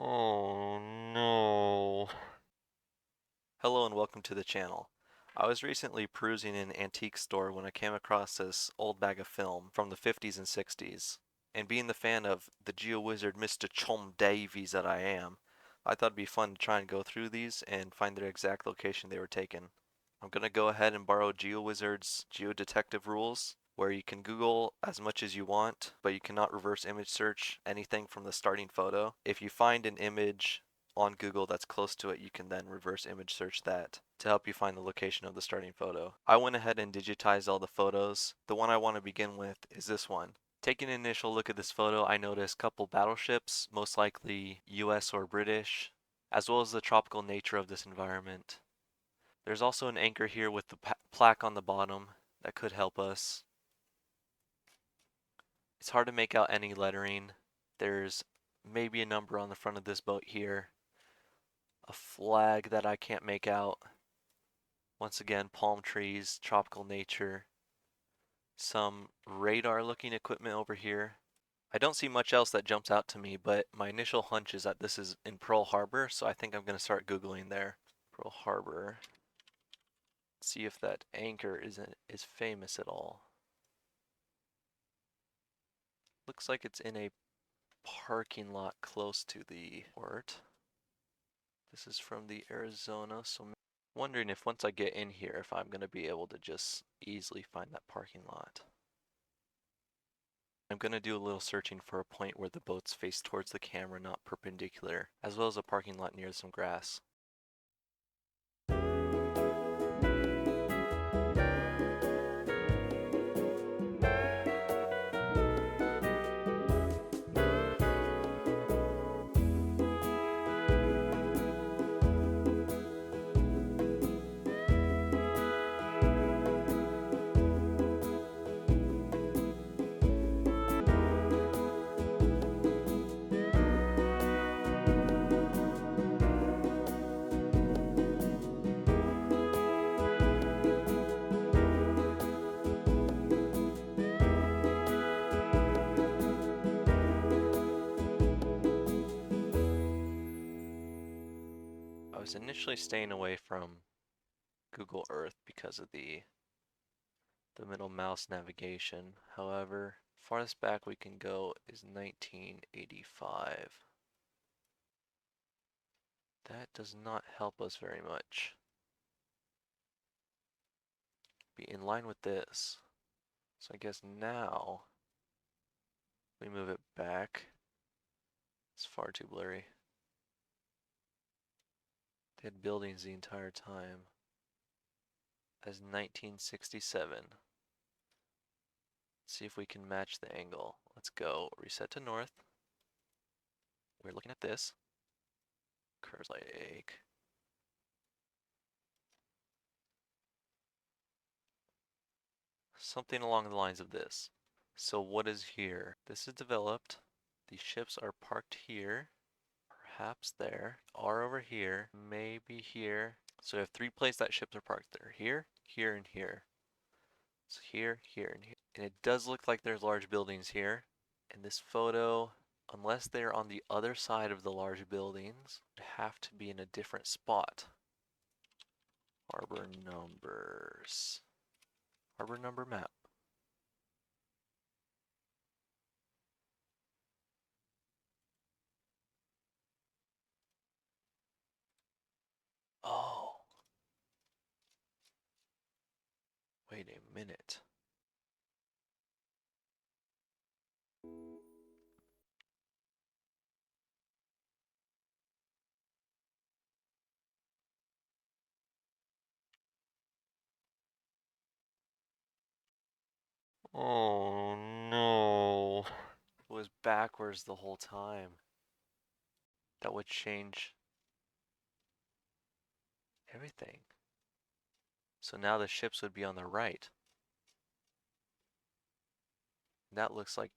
Oh no. Hello and welcome to the channel. I was recently perusing an antique store when I came across this old bag of film from the 50s and 60s. And being the fan of the GeoWizard Mr. Chom Davies that I am, I thought it'd be fun to try and go through these and find their exact location they were taken. I'm going to go ahead and borrow GeoWizard's geodetective rules, where you can Google as much as you want, but you cannot reverse image search anything from the starting photo. If you find an image on Google that's close to it, you can then reverse image search that to help you find the location of the starting photo. I went ahead and digitized all the photos. The one I want to begin with is this one. Taking an initial look at this photo, I noticed a couple battleships, most likely US or British, as well as the tropical nature of this environment. There's also an anchor here with the plaque on the bottom that could help us. It's hard to make out any lettering. There's maybe a number on the front of this boat here. A flag that I can't make out. Once again, palm trees, tropical nature. Some radar looking equipment over here. I don't see much else that jumps out to me, but my initial hunch is that this is in Pearl Harbor, so I think I'm going to start Googling there. Pearl Harbor. See if that anchor is famous at all. Looks like it's in a parking lot close to the port. This is from the Arizona, so I'm wondering if once I get in here, if I'm going to be able to just easily find that parking lot. I'm going to do a little searching for a point where the boats face towards the camera, not perpendicular, as well as a parking lot near some grass. I was initially staying away from Google Earth because of the middle mouse navigation. However, farthest back we can go is 1985. That does not help us very much. Be in line with this. So I guess now we move it back. It's far too blurry. They had buildings the entire time. As 1967. Let's see if we can match the angle. Let's go reset to north. We're looking at this. Curves Lake. Something along the lines of this. So what is here? This is developed. The ships are parked here. Perhaps there. Are over here. Maybe here. So we have three places that ships are parked there. Here, here, and here. So here, here, and here. And it does look like there's large buildings here. And this photo, unless they're on the other side of the large buildings, would have to be in a different spot. Harbor numbers. Harbor number map. Oh. Wait a minute. Oh no. It was backwards the whole time. That would change everything. So now the ships would be on the right. That looks like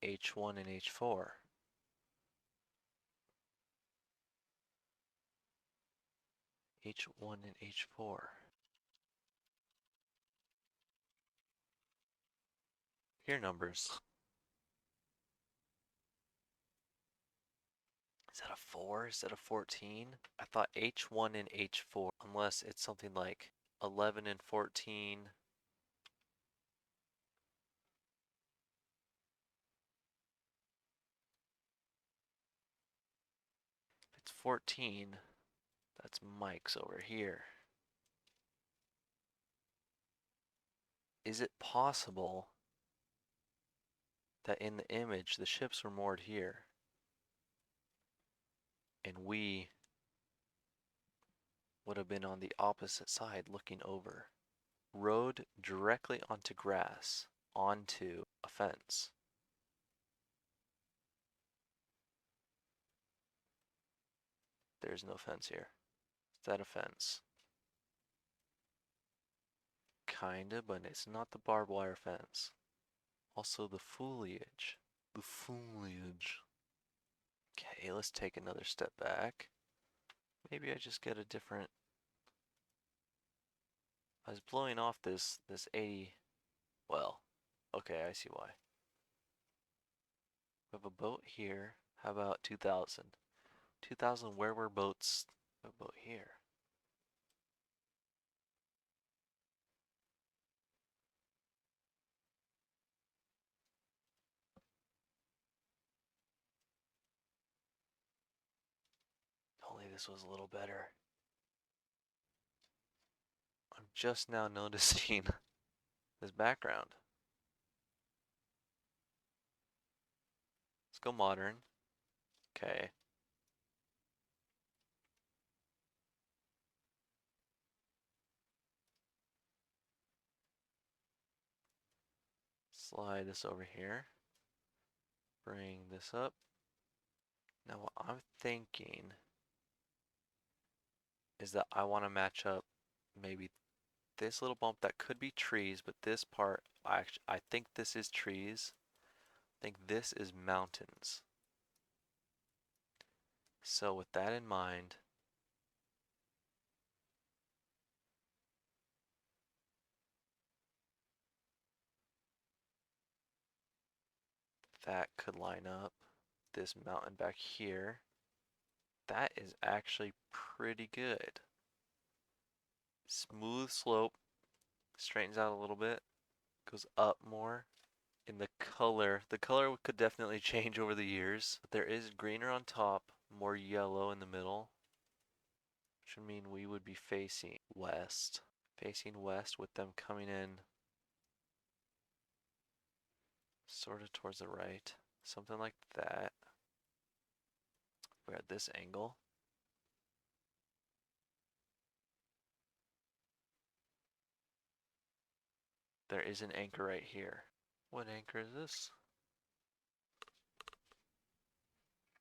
H1 and H4. H1 and H4. Here numbers. Is that a 4 instead of 14? I thought H1 and H4, unless it's something like 11 and 14. If it's 14, that's Mike's over here. Is it possible that in the image the ships were moored here and we would have been on the opposite side looking over? Road directly onto grass, onto a fence. There's no fence here. Is that a fence? Kinda, but it's not the barbed wire fence. Also the foliage. The foliage. Okay, let's take another step back. Maybe I just get a different... I was blowing off this 80... Well, okay, I see why. We have a boat here. How about 2000? 2000, where were boats? A boat here. Only this was a little better. I'm just now noticing this background. Let's go modern. Okay. Slide this over here. Bring this up. Now what I'm thinking is that I want to match up maybe this little bump that could be trees, but this part, I think this is trees. I think this is mountains. So with that in mind, that could line up. This mountain back here, that is actually pretty good. Smooth slope, straightens out a little bit, goes up more. In the color could definitely change over the years. But there is greener on top, more yellow in the middle, which would mean we would be facing west. Facing west with them coming in sort of towards the right. Something like that. We're at this angle. There is an anchor right here. What anchor is this?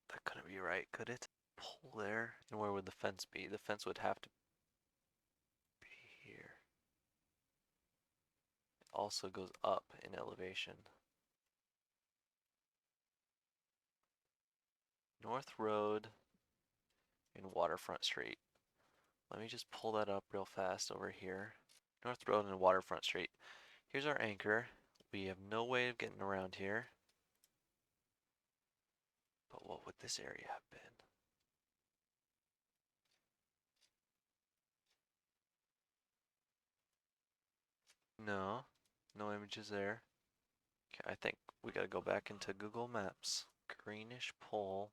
That couldn't be right, could it? Pull there. And where would the fence be? The fence would have to be here. It also goes up in elevation. North Road and Waterfront Street. Let me just pull that up real fast over here. North Road and Waterfront Street. Here's our anchor. We have no way of getting around here. But what would this area have been? No, no images there. Okay, I think we gotta go back into Google Maps. Greenish pole.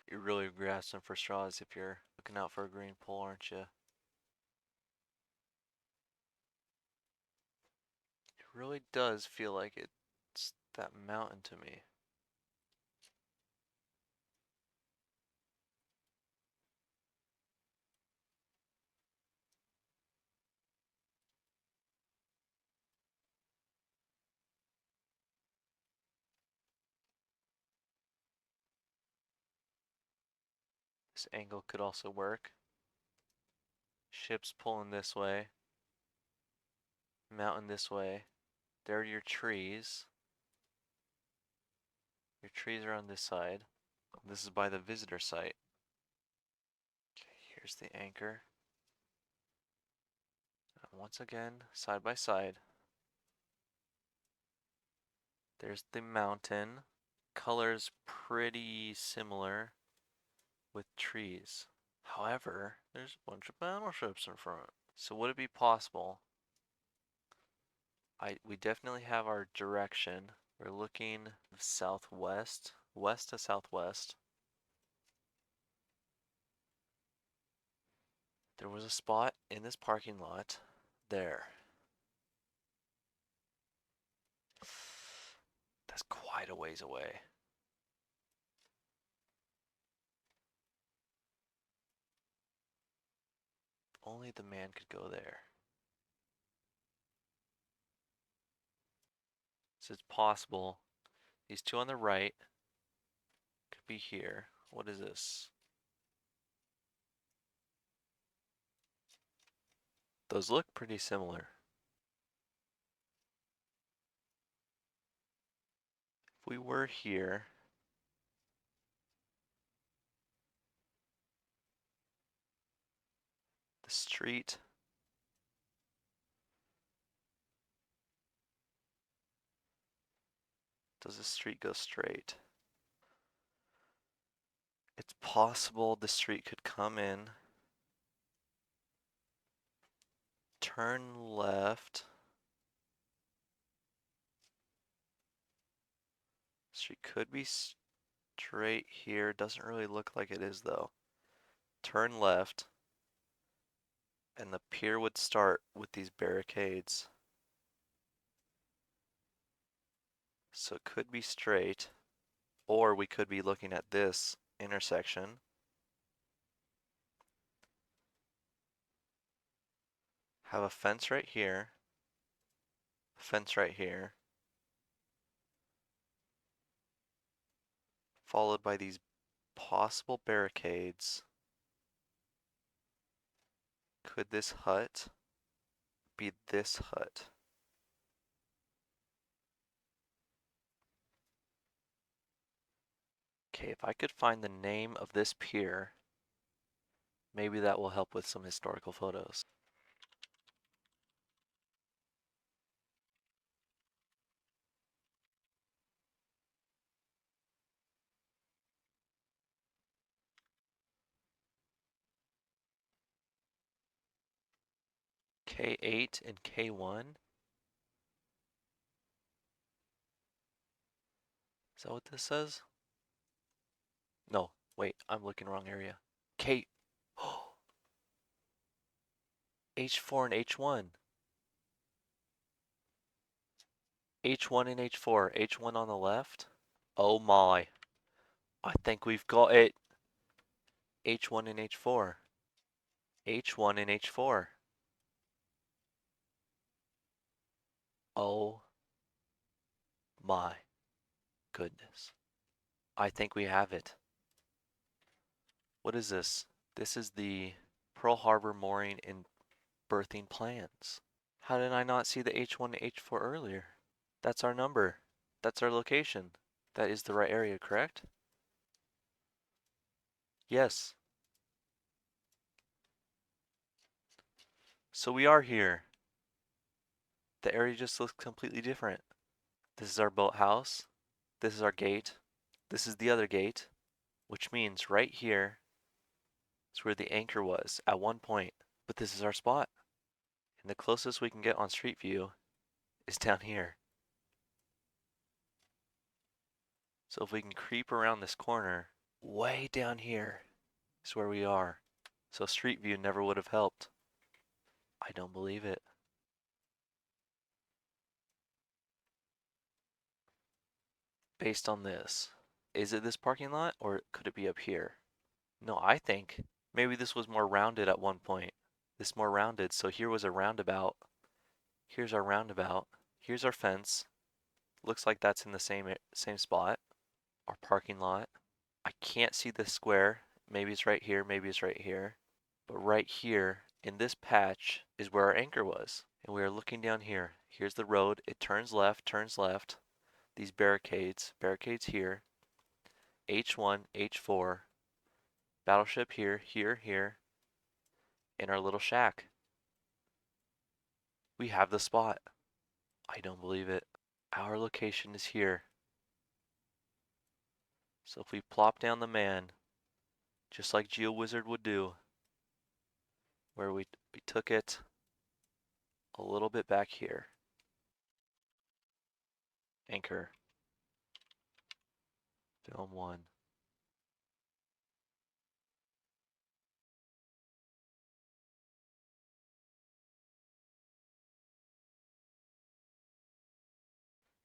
You're really grasping for straws if you're looking out for a green pole, aren't you? It really does feel like it's that mountain to me. This angle could also work. Ships pulling this way. Mountain this way. There are your trees. Your trees are on this side. This is by the visitor site. Okay, here's the anchor. And once again, side by side. There's the mountain. Color's pretty similar. with trees. However, there's a bunch of battleships in front. So would it be possible? We definitely have our direction. We're looking southwest, west to southwest. There was a spot in this parking lot there. That's quite a ways away. Only the man could go there. So it's possible these two on the right could be here. What is this? Those look pretty similar. If we were here, the street, does the street go straight? It's possible the street could come in, turn left. Street could be straight here. Doesn't really look like it is though. Turn left, and the pier would start with these barricades. So it could be straight, or we could be looking at this intersection. Have a fence right here, fence right here, followed by these possible barricades. Could this hut be this hut? Okay, if I could find the name of this pier, maybe that will help with some historical photos. K8 and K1? Is that what this says? No, wait, I'm looking wrong area. K, oh, H4 and H1. H1 and H4. H1 on the left. Oh my. I think we've got it. H1 and H4. H1 and H4. Oh my goodness. I think we have it. What is this? This is the Pearl Harbor mooring and berthing plans. How did I not see the H1 and H4 earlier? That's our number. That's our location. That is the right area, correct? Yes. So we are here. The area just looks completely different. This is our boathouse. This is our gate. This is the other gate, which means right here is where the anchor was at one point. But this is our spot. And the closest we can get on Street View is down here. So if we can creep around this corner, way down here is where we are. So Street View never would have helped. I don't believe it. Based on this, is it this parking lot or could it be up here? No, I think maybe this was more rounded at one point. This more rounded, so here was a roundabout. Here's our roundabout. Here's our fence. Looks like that's in the same spot. Our parking lot. I can't see the square. Maybe it's right here, maybe it's right here. But right here in this patch is where our anchor was. And we are looking down here. Here's the road. It turns left, turns left. These barricades, barricades here. H1, H4. Battleship here, here, here. In our little shack. We have the spot. I don't believe it. Our location is here. So if we plop down the man, just like GeoWizard would do, where we took it a little bit back here. Anchor. Film 1.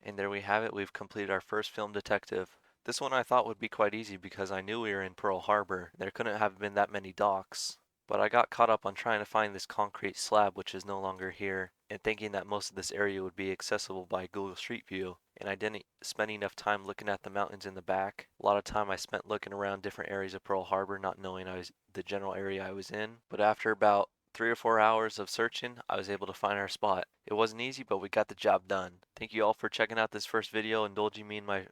And there we have it, we've completed our first film detective. This one I thought would be quite easy because I knew we were in Pearl Harbor. There couldn't have been that many docks. But I got caught up on trying to find this concrete slab which is no longer here, and thinking that most of this area would be accessible by Google Street View, and I didn't spend enough time looking at the mountains in the back. A lot of time I spent looking around different areas of Pearl Harbor, not knowing the general area I was in. But after about 3 or 4 hours of searching, I was able to find our spot. It wasn't easy, but we got the job done. Thank you all for checking out this first video, indulging me in my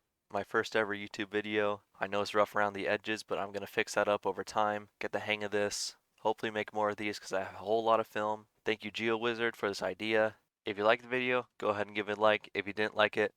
first ever YouTube video. I know it's rough around the edges, but I'm going to fix that up over time, get the hang of this, hopefully make more of these because I have a whole lot of film. Thank you GeoWizard for this idea. If you liked the video, go ahead and give it a like. If you didn't like it,